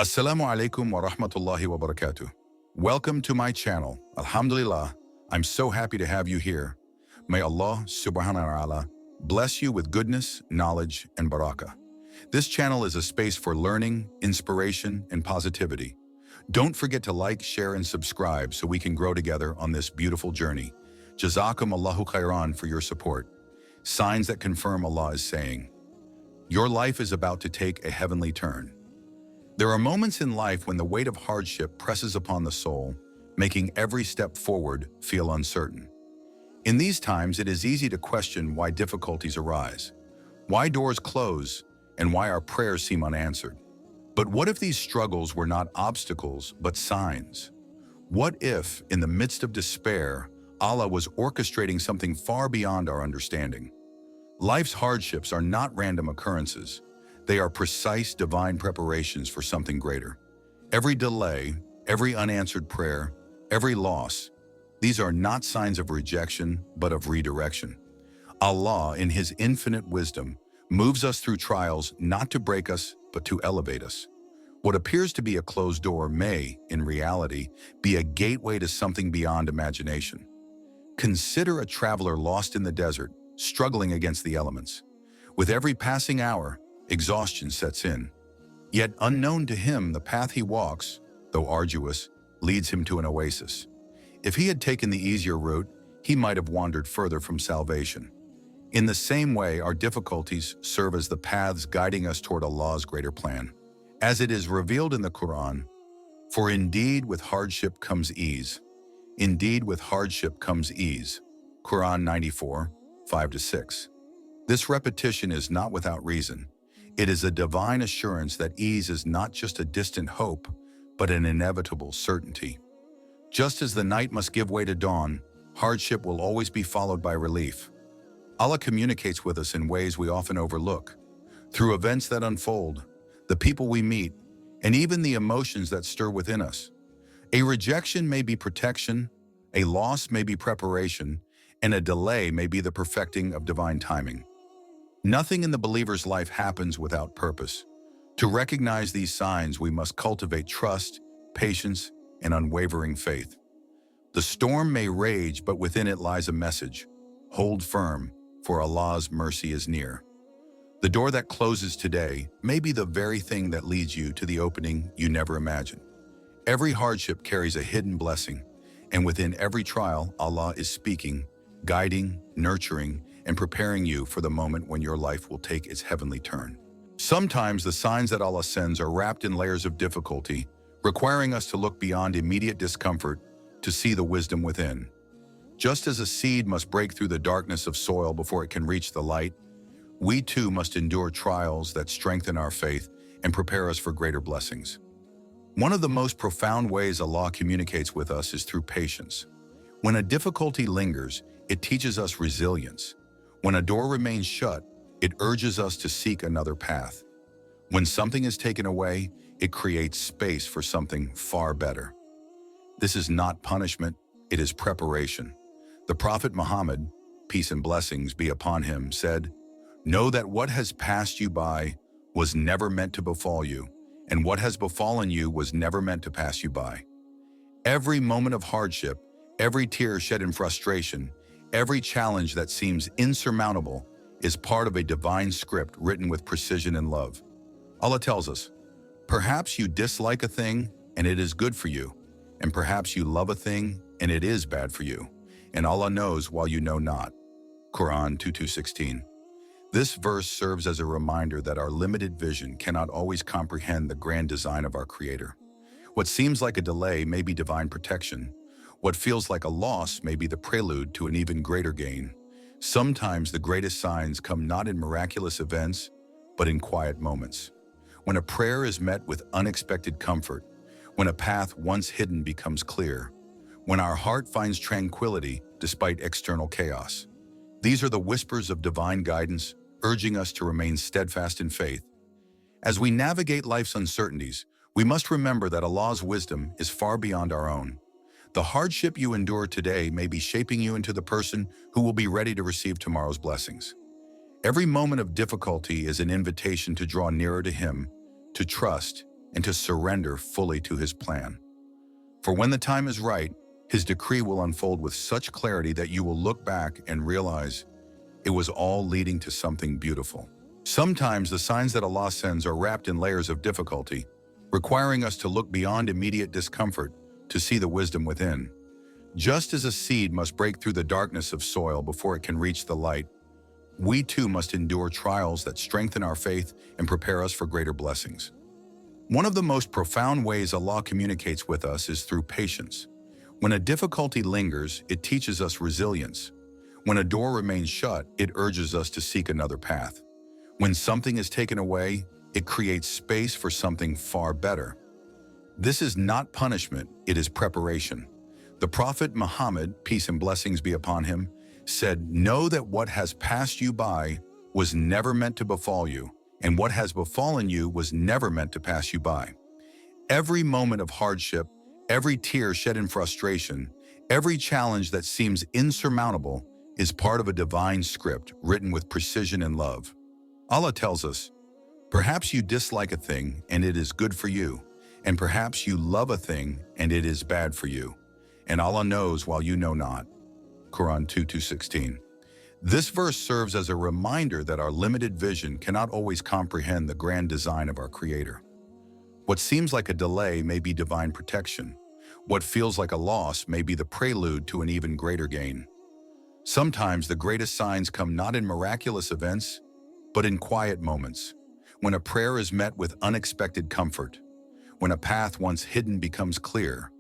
Assalamu alaikum wa rahmatullahi wa barakatuh. Welcome to my channel. Alhamdulillah, I'm so happy to have you here. May Allah subhanahu wa ta'ala bless you with goodness, knowledge, and barakah. This channel is a space for learning, inspiration, and positivity. Don't forget to like, share, and subscribe so we can grow together on this beautiful journey. Jazakum Allahu khairan for your support. Signs that confirm Allah is saying, your life is about to take a heavenly turn. There are moments in life when the weight of hardship presses upon the soul, making every step forward feel uncertain. In these times, it is easy to question why difficulties arise, why doors close, and why our prayers seem unanswered. But what if these struggles were not obstacles, but signs? What if, in the midst of despair, Allah was orchestrating something far beyond our understanding? Life's hardships are not random occurrences. They are precise divine preparations for something greater. Every delay, every unanswered prayer, every loss, these are not signs of rejection, but of redirection. Allah, in His infinite wisdom, moves us through trials not to break us, but to elevate us. What appears to be a closed door may, in reality, be a gateway to something beyond imagination. Consider a traveler lost in the desert, struggling against the elements. With every passing hour, exhaustion sets in. Yet unknown to him, the path he walks, though arduous, leads him to an oasis. If he had taken the easier route, he might have wandered further from salvation. In the same way, our difficulties serve as the paths guiding us toward Allah's greater plan. As it is revealed in the Quran, for indeed with hardship comes ease. Indeed with hardship comes ease. Quran 94, 5-6. This repetition is not without reason. It is a divine assurance that ease is not just a distant hope, but an inevitable certainty. Just as the night must give way to dawn, hardship will always be followed by relief. Allah communicates with us in ways we often overlook, through events that unfold, the people we meet, and even the emotions that stir within us. A rejection may be protection, a loss may be preparation, and a delay may be the perfecting of divine timing. Nothing in the believer's life happens without purpose. To recognize these signs, we must cultivate trust, patience, and unwavering faith. The storm may rage, but within it lies a message. Hold firm, for Allah's mercy is near. The door that closes today may be the very thing that leads you to the opening you never imagined. Every hardship carries a hidden blessing, and within every trial, Allah is speaking, guiding, nurturing, and preparing you for the moment when your life will take its heavenly turn. Sometimes the signs that Allah sends are wrapped in layers of difficulty, requiring us to look beyond immediate discomfort to see the wisdom within. Just as a seed must break through the darkness of soil before it can reach the light, we too must endure trials that strengthen our faith and prepare us for greater blessings. One of the most profound ways Allah communicates with us is through patience. When a difficulty lingers, it teaches us resilience. When a door remains shut, it urges us to seek another path. When something is taken away, it creates space for something far better. This is not punishment, it is preparation. The Prophet Muhammad, peace and blessings be upon him, said, "Know that what has passed you by was never meant to befall you, and what has befallen you was never meant to pass you by." Every moment of hardship, every tear shed in frustration, every challenge that seems insurmountable is part of a divine script written with precision and love. Allah tells us, perhaps you dislike a thing and it is good for you, and perhaps you love a thing and it is bad for you, and Allah knows while you know not. Quran 2:16. This verse serves as a reminder that our limited vision cannot always comprehend the grand design of our Creator. What seems like a delay may be divine protection. What feels like a loss may be the prelude to an even greater gain. Sometimes the greatest signs come not in miraculous events, but in quiet moments. When a prayer is met with unexpected comfort, when a path once hidden becomes clear, when our heart finds tranquility despite external chaos. These are the whispers of divine guidance, urging us to remain steadfast in faith. As we navigate life's uncertainties, we must remember that Allah's wisdom is far beyond our own. The hardship you endure today may be shaping you into the person who will be ready to receive tomorrow's blessings. Every moment of difficulty is an invitation to draw nearer to Him, to trust, and to surrender fully to His plan. For when the time is right, His decree will unfold with such clarity that you will look back and realize it was all leading to something beautiful. Sometimes the signs that Allah sends are wrapped in layers of difficulty, requiring us to look beyond immediate discomfort to see the wisdom within. Just as a seed must break through the darkness of soil before it can reach the light, we too must endure trials that strengthen our faith and prepare us for greater blessings. One of the most profound ways Allah communicates with us is through patience. When a difficulty lingers, it teaches us resilience. When a door remains shut, it urges us to seek another path. When something is taken away, it creates space for something far better. This is not punishment, it is preparation. The Prophet Muhammad, peace and blessings be upon him, said, "Know that what has passed you by was never meant to befall you, and what has befallen you was never meant to pass you by." Every moment of hardship, every tear shed in frustration, every challenge that seems insurmountable is part of a divine script written with precision and love. Allah tells us, "Perhaps you dislike a thing and it is good for you, and perhaps you love a thing and it is bad for you. And Allah knows while you know not." Quran 2:16. This verse serves as a reminder that our limited vision cannot always comprehend the grand design of our Creator. What seems like a delay may be divine protection. What feels like a loss may be the prelude to an even greater gain. Sometimes the greatest signs come not in miraculous events, but in quiet moments, when a prayer is met with unexpected comfort, when a path once hidden becomes clear,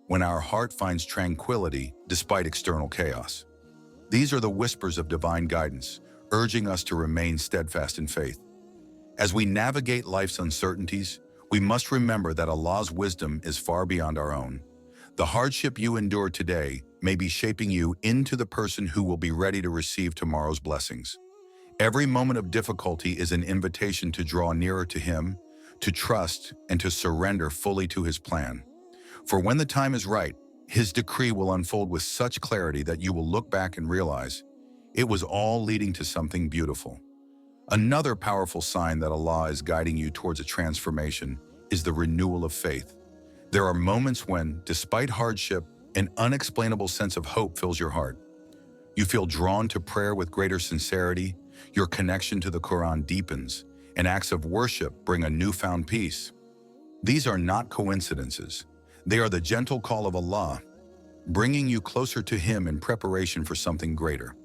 when our heart finds tranquility despite external chaos. These are the whispers of divine guidance, urging us to remain steadfast in faith. As we navigate life's uncertainties, we must remember that Allah's wisdom is far beyond our own. The hardship you endure today may be shaping you into the person who will be ready to receive tomorrow's blessings. Every moment of difficulty is an invitation to draw nearer to Him, to trust, and to surrender fully to His plan. For when the time is right, His decree will unfold with such clarity that you will look back and realize it was all leading to something beautiful. Another powerful sign that Allah is guiding you towards a transformation is the renewal of faith. There are moments when, despite hardship, an unexplainable sense of hope fills your heart. You feel drawn to prayer with greater sincerity, your connection to the Quran deepens, and acts of worship bring a newfound peace. These are not coincidences. They are the gentle call of Allah, bringing you closer to Him in preparation for something greater.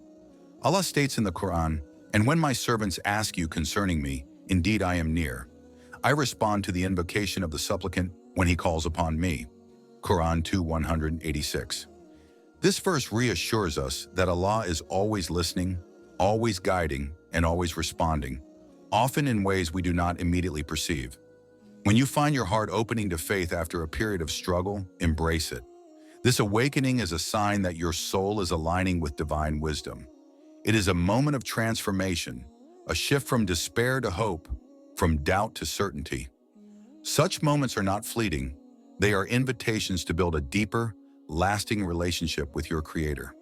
Allah states in the Quran, "And when my servants ask you concerning me, indeed I am near. I respond to the invocation of the supplicant when he calls upon me." Quran 2:186. This verse reassures us that Allah is always listening, always guiding, and always responding, often in ways we do not immediately perceive. When you find your heart opening to faith after a period of struggle, embrace it. This awakening is a sign that your soul is aligning with divine wisdom. It is a moment of transformation, a shift from despair to hope, from doubt to certainty. Such moments are not fleeting. They are invitations to build a deeper, lasting relationship with your Creator.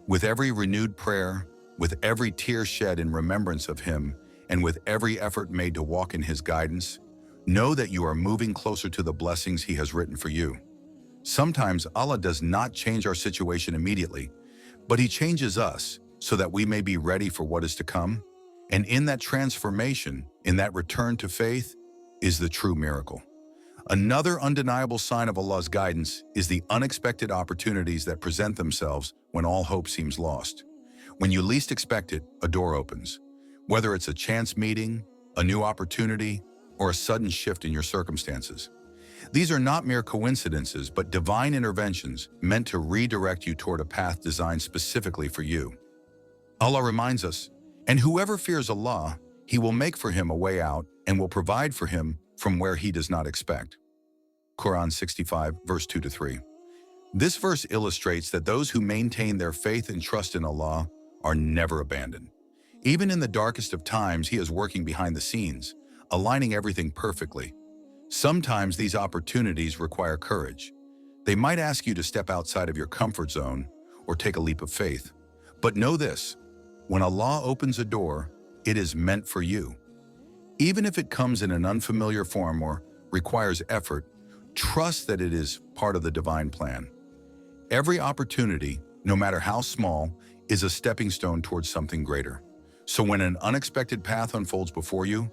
With every renewed prayer, with every tear shed in remembrance of Him, and with every effort made to walk in His guidance, know that you are moving closer to the blessings He has written for you. Sometimes Allah does not change our situation immediately, but He changes us so that we may be ready for what is to come. And in that transformation, in that return to faith, is the true miracle. Another undeniable sign of Allah's guidance is the unexpected opportunities that present themselves when all hope seems lost. When you least expect it, a door opens. Whether it's a chance meeting, a new opportunity, or a sudden shift in your circumstances. These are not mere coincidences, but divine interventions meant to redirect you toward a path designed specifically for you. Allah reminds us, "And whoever fears Allah, He will make for him a way out and will provide for him from where he does not expect." Quran 65, verse 2-3. This verse illustrates that those who maintain their faith and trust in Allah are never abandoned. Even in the darkest of times, He is working behind the scenes, aligning everything perfectly. Sometimes these opportunities require courage. They might ask you to step outside of your comfort zone or take a leap of faith. But know this, when Allah opens a door, it is meant for you. Even if it comes in an unfamiliar form or requires effort, trust that it is part of the divine plan. Every opportunity, no matter how small, is a stepping stone towards something greater. So when an unexpected path unfolds before you,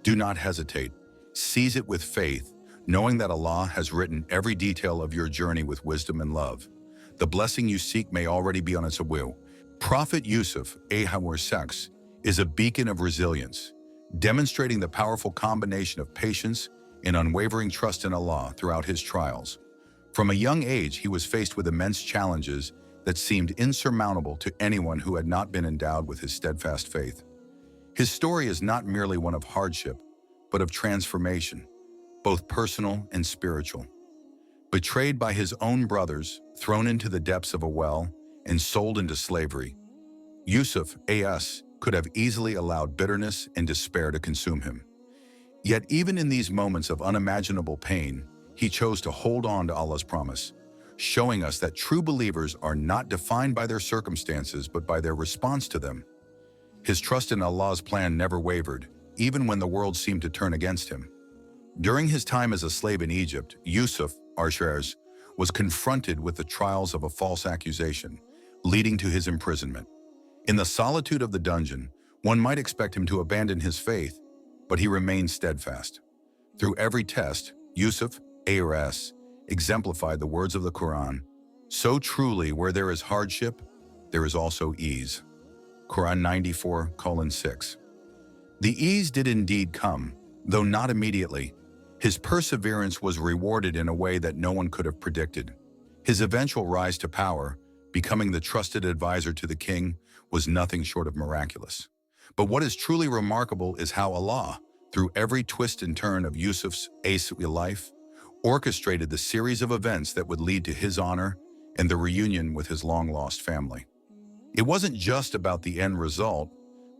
do not hesitate. Seize it with faith, knowing that Allah has written every detail of your journey with wisdom and love. The blessing you seek may already be on its way. Prophet Yusuf, a.s., is a beacon of resilience, demonstrating the powerful combination of patience and unwavering trust in Allah throughout his trials. From a young age, he was faced with immense challenges that seemed insurmountable to anyone who had not been endowed with his steadfast faith. His story is not merely one of hardship, but of transformation, both personal and spiritual. Betrayed by his own brothers, thrown into the depths of a well, and sold into slavery, Yusuf, a.s., could have easily allowed bitterness and despair to consume him. Yet even in these moments of unimaginable pain, he chose to hold on to Allah's promise, showing us that true believers are not defined by their circumstances but by their response to them. His trust in Allah's plan never wavered, even when the world seemed to turn against him. During his time as a slave in Egypt, Yusuf, a.s., was confronted with the trials of a false accusation, leading to his imprisonment. In the solitude of the dungeon, one might expect him to abandon his faith, but he remained steadfast. Through every test, Yusuf, a.s., exemplified the words of the Quran, "So truly where there is hardship, there is also ease." Quran 94:6. The ease did indeed come, though not immediately. His perseverance was rewarded in a way that no one could have predicted. His eventual rise to power, becoming the trusted advisor to the king, was nothing short of miraculous. But what is truly remarkable is how Allah, through every twist and turn of Yusuf's life, orchestrated the series of events that would lead to his honor and the reunion with his long-lost family. It wasn't just about the end result,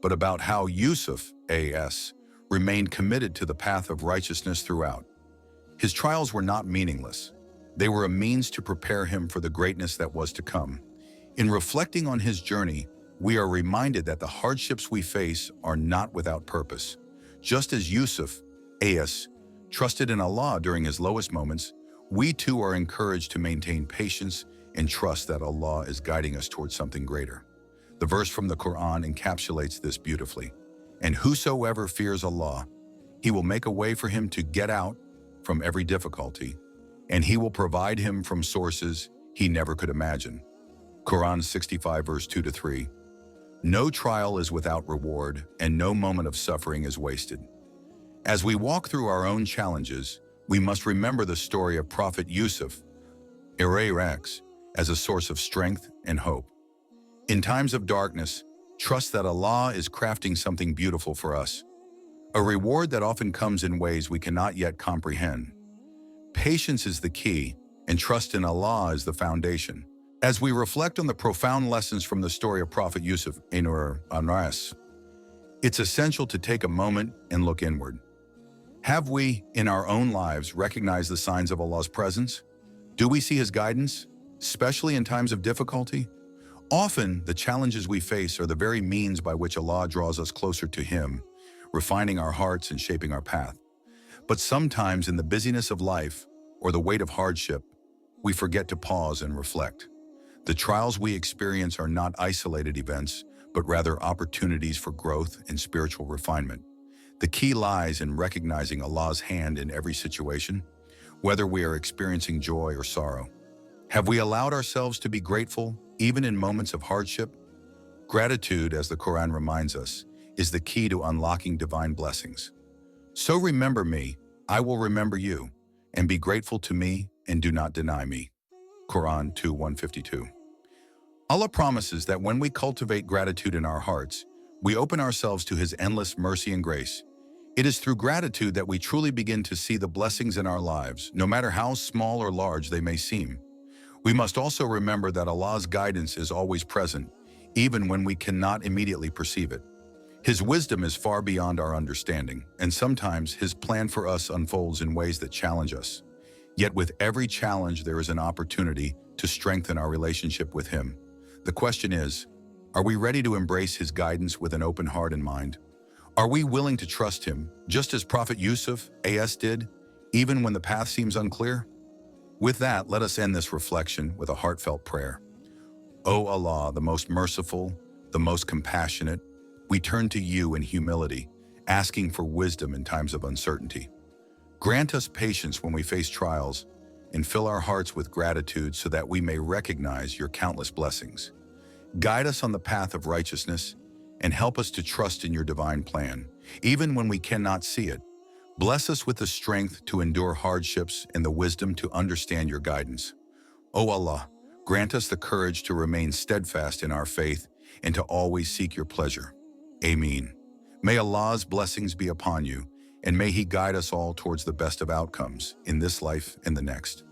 but about how Yusuf, a.s., remained committed to the path of righteousness throughout. His trials were not meaningless. They were a means to prepare him for the greatness that was to come. In reflecting on his journey, we are reminded that the hardships we face are not without purpose. Just as Yusuf, a.s., trusted in Allah during his lowest moments, we too are encouraged to maintain patience and trust that Allah is guiding us towards something greater. The verse from the Quran encapsulates this beautifully. "And whosoever fears Allah, He will make a way for him to get out from every difficulty, and He will provide him from sources he never could imagine." Quran 65 verse 2-3. No trial is without reward, and no moment of suffering is wasted. As we walk through our own challenges, we must remember the story of Prophet Yusuf, a.s., as a source of strength and hope. In times of darkness, trust that Allah is crafting something beautiful for us, a reward that often comes in ways we cannot yet comprehend. Patience is the key, and trust in Allah is the foundation. As we reflect on the profound lessons from the story of Prophet Yusuf, a.s., it's essential to take a moment and look inward. Have we, in our own lives, recognized the signs of Allah's presence? Do we see His guidance, especially in times of difficulty? Often, the challenges we face are the very means by which Allah draws us closer to Him, refining our hearts and shaping our path. But sometimes in the busyness of life or the weight of hardship, we forget to pause and reflect. The trials we experience are not isolated events, but rather opportunities for growth and spiritual refinement. The key lies in recognizing Allah's hand in every situation, whether we are experiencing joy or sorrow. Have we allowed ourselves to be grateful even in moments of hardship? Gratitude, as the Quran reminds us, is the key to unlocking divine blessings. So remember me, I will remember you, and be grateful to me and do not deny me. Quran 2:152. Allah promises that when we cultivate gratitude in our hearts, we open ourselves to His endless mercy and grace. It is through gratitude that we truly begin to see the blessings in our lives, no matter how small or large they may seem. We must also remember that Allah's guidance is always present, even when we cannot immediately perceive it. His wisdom is far beyond our understanding, and sometimes His plan for us unfolds in ways that challenge us. Yet with every challenge, there is an opportunity to strengthen our relationship with Him. The question is, are we ready to embrace His guidance with an open heart and mind? Are we willing to trust Him, just as Prophet Yusuf, a.s., did, even when the path seems unclear? With that, let us end this reflection with a heartfelt prayer. O Allah, the most merciful, the most compassionate, we turn to you in humility, asking for wisdom in times of uncertainty. Grant us patience when we face trials, and fill our hearts with gratitude so that we may recognize your countless blessings. Guide us on the path of righteousness, and help us to trust in your divine plan, even when we cannot see it. Bless us with the strength to endure hardships and the wisdom to understand your guidance. O Allah, grant us the courage to remain steadfast in our faith and to always seek your pleasure. Ameen. May Allah's blessings be upon you, and may He guide us all towards the best of outcomes in this life and the next.